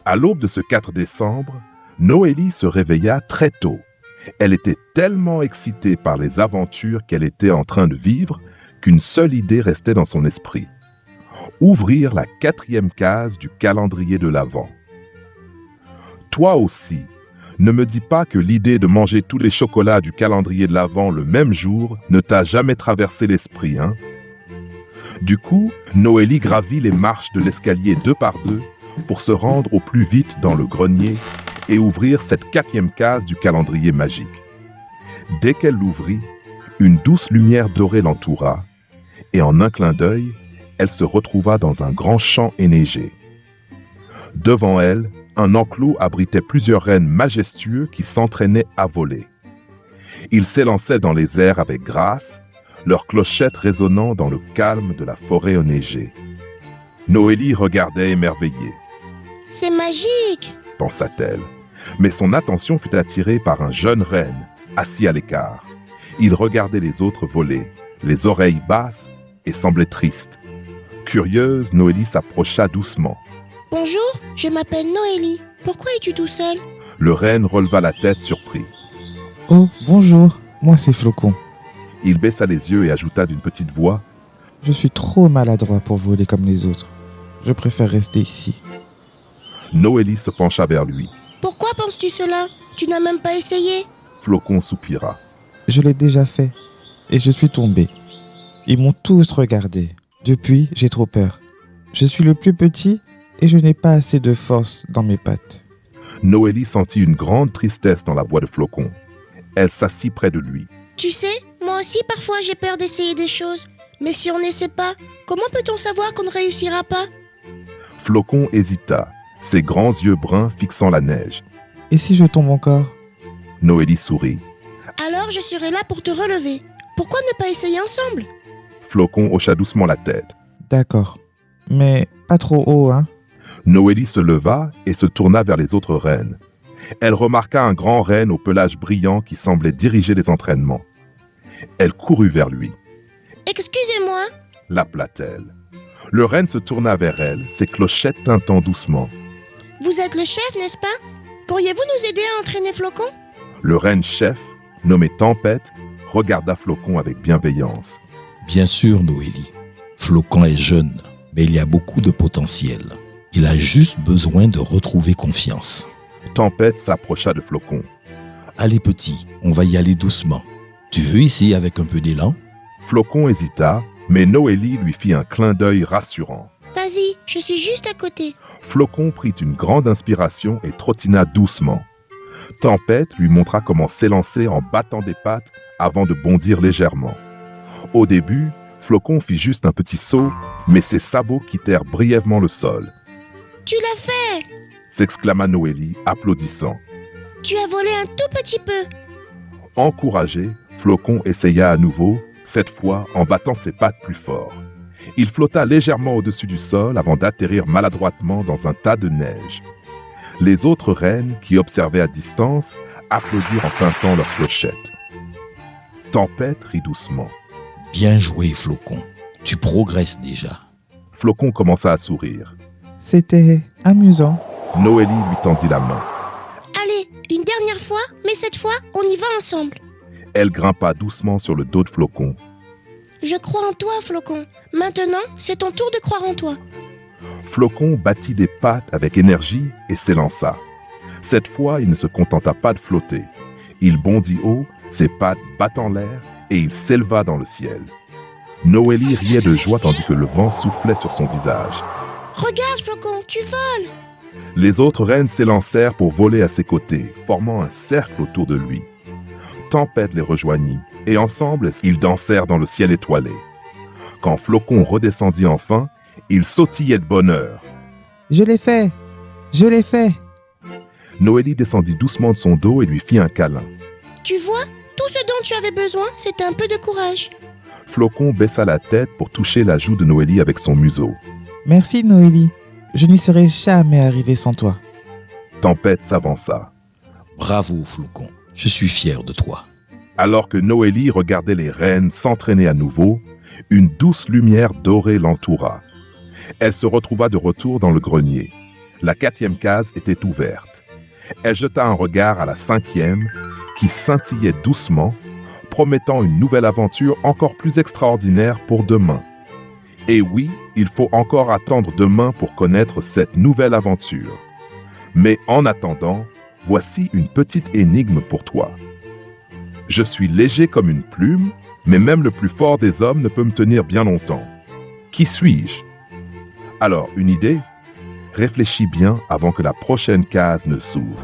À l'aube de ce 4 décembre, Noélie se réveilla très tôt. Elle était tellement excitée par les aventures qu'elle était en train de vivre qu'une seule idée restait dans son esprit. Ouvrir la 4e case du calendrier de l'Avent. Toi aussi, ne me dis pas que l'idée de manger tous les chocolats du calendrier de l'Avent le même jour ne t'a jamais traversé l'esprit, hein? Du coup, Noélie gravit les marches de l'escalier 2 par 2 pour se rendre au plus vite dans le grenier et ouvrir cette 4e case du calendrier magique. Dès qu'elle l'ouvrit, une douce lumière dorée l'entoura, et en un clin d'œil, elle se retrouva dans un grand champ enneigé. Devant elle, un enclos abritait plusieurs rennes majestueux qui s'entraînaient à voler. Ils s'élançaient dans les airs avec grâce, leurs clochettes résonnant dans le calme de la forêt enneigée. Noélie regardait émerveillée. « C'est magique !» pensa-t-elle. Mais son attention fut attirée par un jeune renne, assis à l'écart. Il regardait les autres voler, les oreilles basses, et semblait triste. Curieuse, Noélie s'approcha doucement. « Bonjour, je m'appelle Noélie. Pourquoi es-tu tout seul ?» Le renne releva la tête surpris. « Oh, bonjour, moi c'est Flocon. » Il baissa les yeux et ajouta d'une petite voix. « Je suis trop maladroit pour voler comme les autres. Je préfère rester ici. » Noélie se pencha vers lui. « Pourquoi penses-tu cela? Tu n'as même pas essayé ?» Flocon soupira. « Je l'ai déjà fait et je suis tombé. Ils m'ont tous regardé. Depuis, j'ai trop peur. Je suis le plus petit et je n'ai pas assez de force dans mes pattes. » Noélie sentit une grande tristesse dans la voix de Flocon. Elle s'assit près de lui. « Tu sais, moi aussi parfois j'ai peur d'essayer des choses. Mais si on n'essaie pas, comment peut-on savoir qu'on ne réussira pas ?» Flocon hésita, ses grands yeux bruns fixant la neige. « Et si je tombe encore ?» Noélie sourit. « Alors je serai là pour te relever. Pourquoi ne pas essayer ensemble ?» Flocon hocha doucement la tête. « D'accord, mais pas trop haut, hein ?» Noélie se leva et se tourna vers les autres rennes. Elle remarqua un grand renne au pelage brillant qui semblait diriger les entraînements. Elle courut vers lui. « Excusez-moi !» l'appela-t-elle. Le renne se tourna vers elle, ses clochettes tintant doucement. « Vous êtes le chef, n'est-ce pas? Pourriez-vous nous aider à entraîner Flocon ?» Le renne chef, nommé Tempête, regarda Flocon avec bienveillance. « Bien sûr, Noélie. Flocon est jeune, mais il y a beaucoup de potentiel. Il a juste besoin de retrouver confiance. » Tempête s'approcha de Flocon. « Allez petit, on va y aller doucement. Tu veux essayer avec un peu d'élan ?» Flocon hésita, mais Noélie lui fit un clin d'œil rassurant. « Vas-y, je suis juste à côté. » Flocon prit une grande inspiration et trottina doucement. Tempête lui montra comment s'élancer en battant des pattes avant de bondir légèrement. Au début, Flocon fit juste un petit saut, mais ses sabots quittèrent brièvement le sol. « Tu l'as fait !» s'exclama Noélie, applaudissant. « Tu as volé un tout petit peu. » Encouragé, Flocon essaya à nouveau, cette fois en battant ses pattes plus fort. Il flotta légèrement au-dessus du sol avant d'atterrir maladroitement dans un tas de neige. Les autres rennes, qui observaient à distance, applaudirent en pintant leurs clochettes. Tempête rit doucement. « Bien joué, Flocon. Tu progresses déjà. » Flocon commença à sourire. « C'était amusant. » Noélie lui tendit la main. « Allez, une dernière fois, mais cette fois, on y va ensemble. » Elle grimpa doucement sur le dos de Flocon. « Je crois en toi, Flocon. Maintenant, c'est ton tour de croire en toi. » Flocon battit des pattes avec énergie et s'élança. Cette fois, il ne se contenta pas de flotter. Il bondit haut, ses pattes battant l'air, et il s'éleva dans le ciel. Noélie riait de joie tandis que le vent soufflait sur son visage. « Regarde, Flocon, tu voles !» Les autres rennes s'élancèrent pour voler à ses côtés, formant un cercle autour de lui. Tempête les rejoignit, et ensemble, ils dansèrent dans le ciel étoilé. Quand Flocon redescendit enfin, il sautillait de bonheur. « Je l'ai fait! Je l'ai fait !» Noélie descendit doucement de son dos et lui fit un câlin. « Tu vois, tout ce dont tu avais besoin, c'était un peu de courage. » Flocon baissa la tête pour toucher la joue de Noélie avec son museau. « Merci, Noélie. Je n'y serais jamais arrivé sans toi. » Tempête s'avança. « Bravo, Flocon. Je suis fier de toi. » Alors que Noélie regardait les rennes s'entraîner à nouveau, une douce lumière dorée l'entoura. Elle se retrouva de retour dans le grenier. La 4e case était ouverte. Elle jeta un regard à la 5e, qui scintillait doucement, promettant une nouvelle aventure encore plus extraordinaire pour demain. Et oui, il faut encore attendre demain pour connaître cette nouvelle aventure. Mais en attendant, voici une petite énigme pour toi. Je suis léger comme une plume, mais même le plus fort des hommes ne peut me tenir bien longtemps. Qui suis-je? Alors, une idée? Réfléchis bien avant que la prochaine case ne s'ouvre.